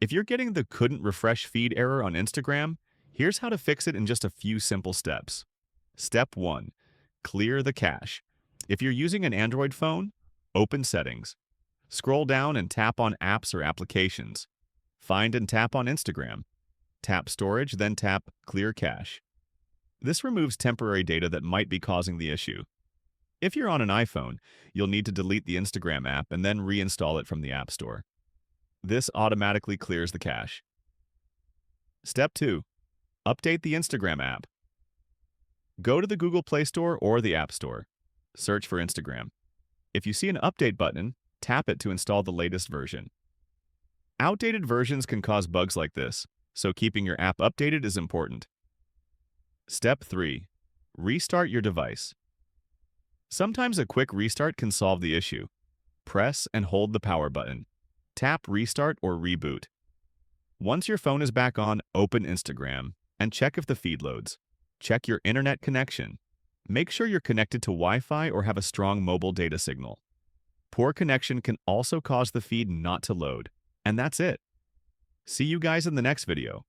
If you're getting the couldn't refresh feed error on Instagram, here's how to fix it in just a few simple steps. Step 1. Clear the cache. If you're using an Android phone, open Settings. Scroll down and tap on Apps or Applications. Find and tap on Instagram. Tap Storage, then tap Clear Cache. This removes temporary data that might be causing the issue. If you're on an iPhone, you'll need to delete the Instagram app and then reinstall it from the App Store. This automatically clears the cache. Step 2. Update the Instagram app. Go to the Google Play Store or the App Store. Search for Instagram. If you see an Update button, tap it to install the latest version. Outdated versions can cause bugs like this, so keeping your app updated is important. Step 3. Restart your device. Sometimes a quick restart can solve the issue. Press and hold the power button. Tap Restart or Reboot. Once your phone is back on, open Instagram and check if the feed loads. Check your internet connection. Make sure you're connected to Wi-Fi or have a strong mobile data signal. Poor connection can also cause the feed not to load. And that's it. See you guys in the next video.